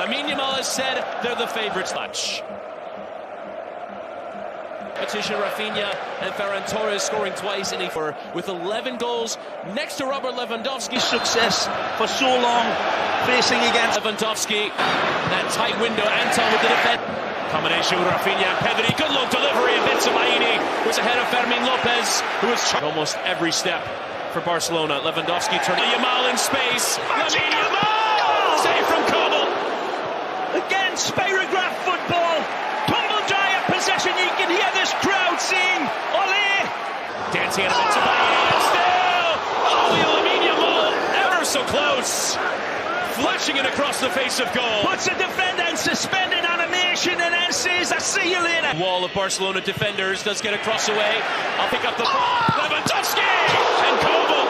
Lamine Yamal has said they're the favourites. Much. Competition, Rafinha and Ferran Torres scoring twice in with 11 goals next to Robert Lewandowski. Success for so long facing against Lewandowski. That tight window, Anton with the defense. Combination with Rafinha and Pedri. Good look delivery, and Bensebaini was ahead of Fermin Lopez, who was almost every step for Barcelona. Lewandowski turning Yamal in space. Lamine Yamal! Save from Koval. Again, spirograph football. Tumble dry at possession. You can hear this crowd saying, "Ole!" Dancing at Bensebaini, and still, Lamine Yamal, ever so close. Flashing it across the face of goal. Puts a defender in suspended animation and then says, "I see you later." Wall of Barcelona defenders does get a cross away. I'll pick up the ball. Lewandowski and Koval.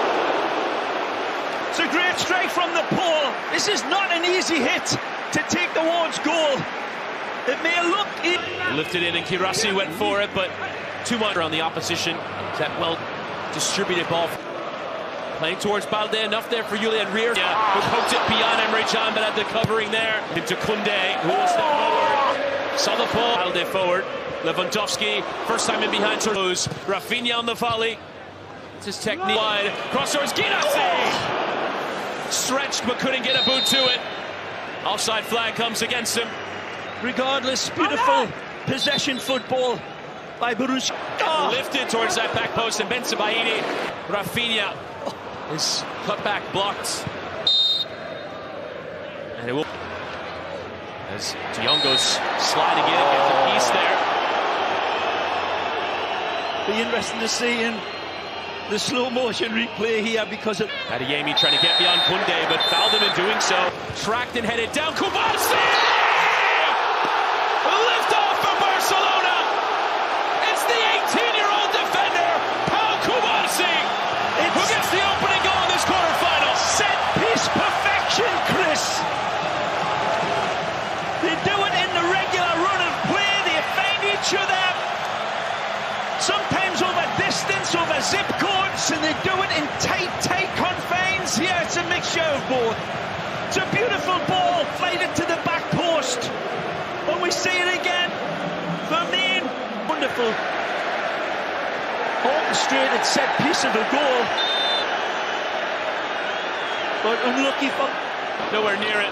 It's a great strike from the pole. This is not an easy hit to take towards goal. It may look... Lifted in and Kirasi went for it, but too much on the opposition. That well-distributed ball. Playing towards Balde, enough there for Julian Reer, who poked it beyond Emre Can, but had the covering there. Into Koundé, who will step forward. Saw the ball. Balde forward. Lewandowski, first time in behind. Rafinha on the volley. It's his technique. Wide. Cross towards Guirassy. Stretched, but couldn't get a boot to it. Offside flag comes against him. Regardless, beautiful possession football by Borussia. Lifted towards that back post, and Bensebaini. Rafinha. His cutback blocked. And it will. As De Jong goes sliding in and gets a piece there. Be interesting to see in the slow motion replay here because of Adeyemi trying to get beyond Koundé, but fouled him in doing so. Tracked and headed down. Kubasi! Lift off for Barcelona! It's the 18-year-old defender, Paul Kubasi, who gets the opening goal in this quarterfinal. Set piece perfection, Chris. They do it in the regular run of play. They find each other. Sometimes over distance, over zip codes, and they do it in tight confines. Here it's a mixture of both. It's a beautiful ball, flighted to the back post. When we see it again, Vermeer, wonderful. Orchestrated set piece of a goal. But unlucky for... Nowhere near it.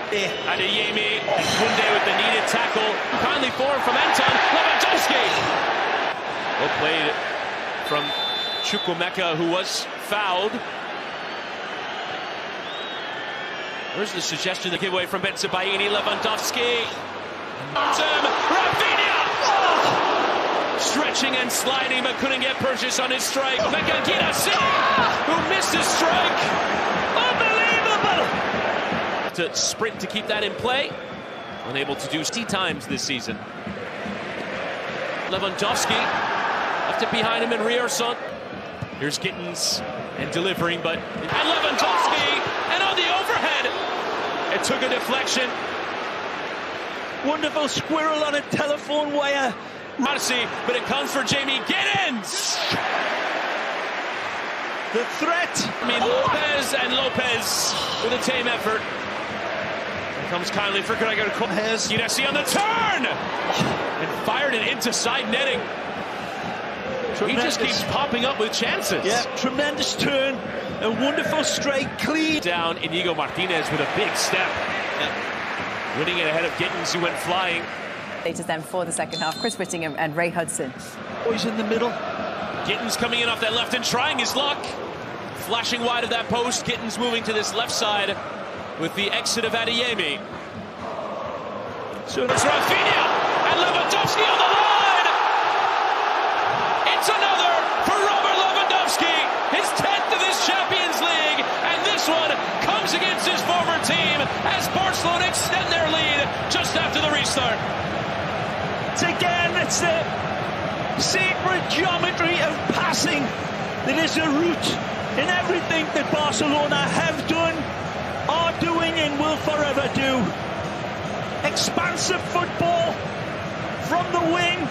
Adeyemi and Koundé with the needed tackle. Kindly forward from Anton. Lewandowski! Well played from Chukwuemeka, who was fouled. Where's the suggestion? The giveaway from Bensebaini. Lewandowski. Rafinha! Oh! Stretching and sliding, but couldn't get purchase on his strike. Meka Guirassy, who missed his strike. Unbelievable! To sprint to keep that in play. Unable to do 60 times this season. Lewandowski left it behind him in Rierson. Here's Gittins and delivering, but and Lewandowski and on the overhead. It took a deflection. Wonderful squirrel on a telephone wire. Marcy, but it comes for Jamie Gittins. The threat. I mean, Lopez with a tame effort. Here comes kindly for Gregor Guirassy on the turn! And fired it into side netting. Tremendous. He just keeps popping up with chances. Yeah, tremendous turn. A wonderful strike, clean. Down Inigo Martinez with a big step. Yeah. Winning it ahead of Gittins, who went flying. Then for the second half, Chris Whittingham and Ray Hudson. Boys in the middle. Gittins coming in off that left and trying his luck. Flashing wide of that post. Gittins moving to this left side with the exit of Adeyemi. So it's Rafinha and Lewandowski on the line. It's another for Robert Lewandowski. His 10th of this Champions League. And this one comes against his former team as Barcelona extend their lead just after the restart. It's the sacred geometry of passing that is a root in everything that Barcelona have done, are doing, and will forever do. Expansive football from the wing,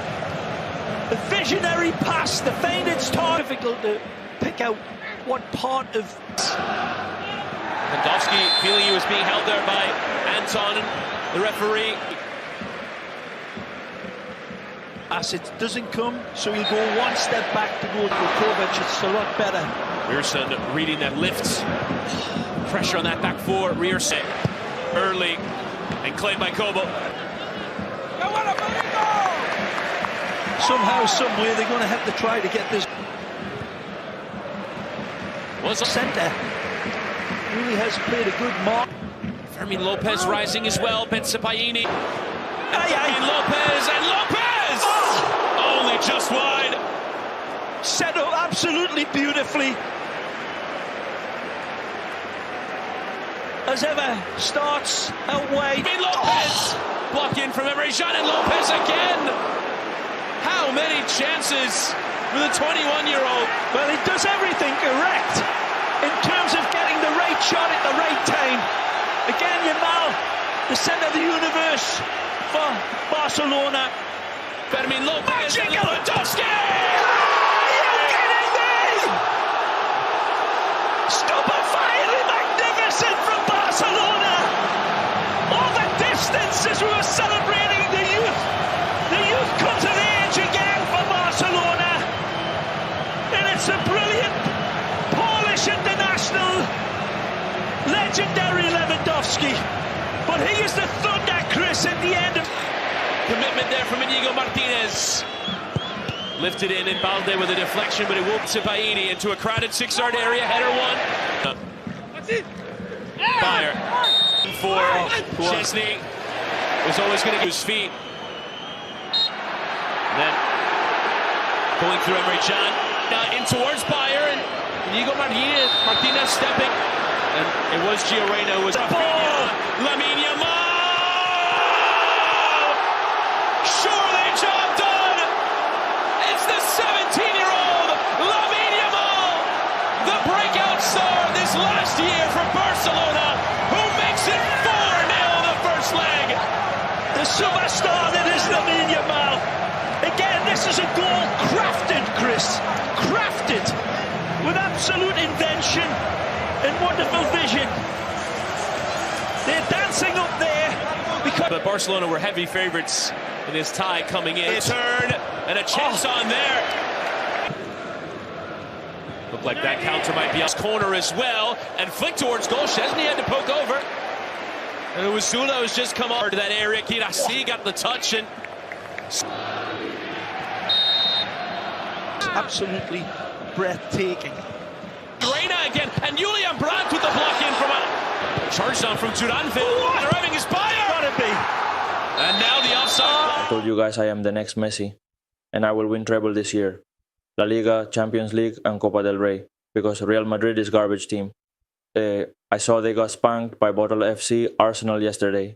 a visionary pass to find its target. Difficult to pick out what part of... Lewandowski feeling he was being held there by Anton, the referee. As it doesn't come, so he'll go one step back to go to Kovac. It's a lot better. Rierson reading that lift. Pressure on that back four. Rierson early and claimed by Kobo. Somehow, somewhere, they're going to have to try to get this. Was a Centre really has played a good mark. Fermin Lopez rising as well. Bensepaini. Lopez and Lopez! Oh! Only just wide. Set up absolutely beautifully. As ever, starts out wide. Lopez! Block in from Emre Can and Lopez again. How many chances for the 21-year-old? Well, he does everything correct in terms of getting the right shot at the right time. Again, Yamal, the centre of the universe for Barcelona. Fermin Lopez and Lewandowski! Are you kidding me? Stupefyingly magnificent from Barcelona. All the distance as we were celebrating the youth. The youth comes of age again for Barcelona. And it's a brilliant Polish international, legendary Lewandowski. But he is the thunder, Chris, at the end of... Commitment there from Inigo Martinez. Lifted in Balde with a deflection, but it won't Sipaini into a crowded 6-yard area. Header one. Fire for Chesney. Was always going to use feet. And then going through Emre Can in towards Bayer, and Inigo Martinez stepping. And it was Gioreno who was Lamine Yamal. Surely job done. It's the 17-year-old Lamine Yamal, the breakout star this last year for Barcelona, who makes it 4-0 the first leg. The superstar that is Lamine Yamal. Again, this is a goal crafted, Chris. Crafted with absolute invention and wonderful vision. They're dancing up there because... But Barcelona were heavy favourites in this tie coming in. A turn and a chance on there. Looked like that counter might be off corner as well. And flick towards goal. Chesney had to poke over. And it was Zula who's just come over to that area. Kirasi got the touch and... Absolutely breathtaking. Reina again, and Julian Brandt with the block in from a charge down from Turanville. Driving his fire. Gotta be. And now the offside. I told you guys I am the next Messi, and I will win treble this year. La Liga, Champions League, and Copa del Rey, because Real Madrid is garbage team. I saw they got spanked by Bottle FC Arsenal yesterday.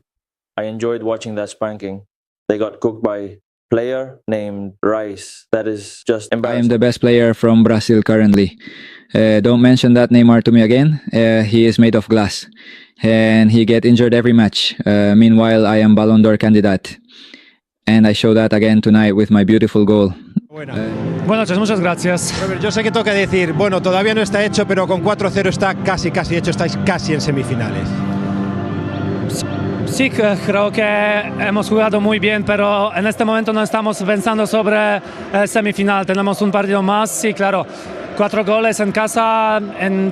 I enjoyed watching that spanking. They got cooked by player named Rice. That is just embarrassing. I am the best player from Brazil currently. Don't mention that Neymar to me again. He is made of glass. And he get injured every match. Meanwhile, I am Ballon d'Or candidate. And I show that again tonight with my beautiful goal. Buenas noches, muchas gracias. Robert, yo sé que toca decir, bueno, todavía no está hecho, pero con 4-0 está casi hecho, estáis casi en semifinales. Sí, creo que hemos jugado muy bien, pero en este momento no estamos pensando sobre semifinal. Tenemos un partido más, sí, claro. 4 goles en casa,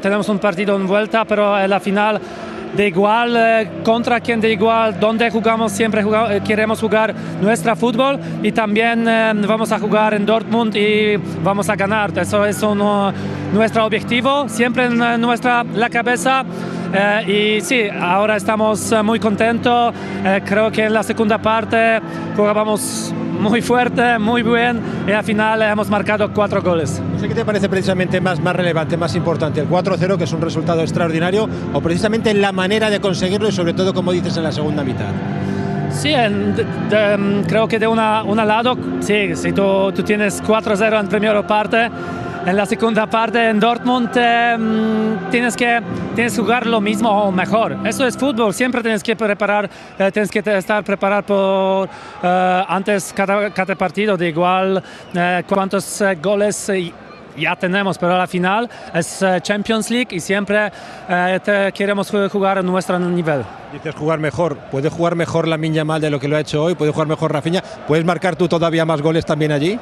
tenemos un partido en vuelta, pero en la final de igual, contra quien de igual, donde jugamos, siempre queremos jugar nuestro fútbol y también vamos a jugar en Dortmund y vamos a ganar. Eso es nuestro objetivo, siempre en la cabeza. Y sí, ahora estamos muy contentos. Creo que en la segunda parte jugábamos muy fuerte, muy bien y al final hemos marcado 4 goles. No sé qué te parece precisamente más relevante, más importante, el 4-0, que es un resultado extraordinario, o precisamente la manera de conseguirlo y sobre todo, como dices, en la segunda mitad. Sí, creo que de un lado, sí, si tú tienes 4-0 en primera parte, en la segunda parte en Dortmund tienes que jugar lo mismo o mejor. Eso es fútbol, siempre tienes que estar preparado por antes cada partido, de igual cuántos goles ya tenemos, pero la final es Champions League y siempre queremos jugar a nuestro nivel. Dices jugar mejor. ¿Puede jugar mejor Lamine Yamal de lo que lo ha hecho hoy? ¿Puede jugar mejor Rafinha? ¿Puedes marcar tú todavía más goles también allí?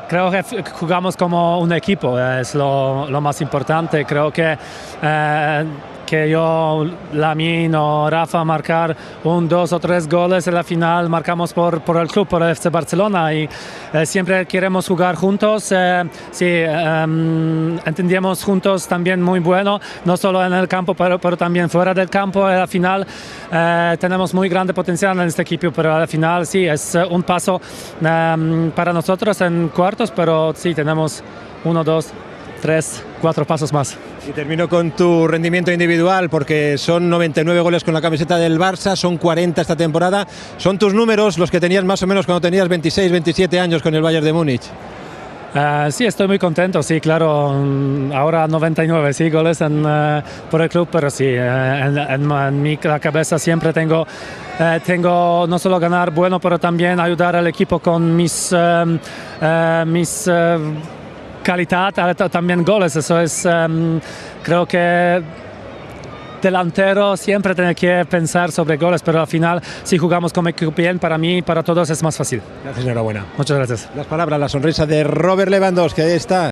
Creo que jugamos como un equipo, es lo más importante. Creo que yo, Lamine o Rafa marcar 1, 2 o 3 goles en la final, marcamos por el club, por el FC Barcelona, y siempre queremos jugar juntos. Entendemos juntos también muy bueno, no solo en el campo, pero también fuera del campo. En la final tenemos muy grande potencial en este equipo, pero al final sí, es un paso para nosotros en cuartos, pero sí, tenemos 1, 2, 3, 4 pasos más. Y termino con tu rendimiento individual, porque son 99 goles con la camiseta del Barça, son 40 esta temporada. Son tus números los que tenías más o menos cuando tenías 26, 27 años con el Bayern de Múnich. Sí, estoy muy contento, sí, claro. Ahora 99 sí, goles por el club, pero sí, en mi cabeza siempre tengo no solo ganar bueno, pero también ayudar al equipo con mis calidad, también goles. Eso es, creo que delantero siempre tiene que pensar sobre goles, pero al final si jugamos como equipo bien, para mí y para todos es más fácil. Gracias, enhorabuena. Muchas gracias. Las palabras, la sonrisa de Robert Lewandowski, ahí está.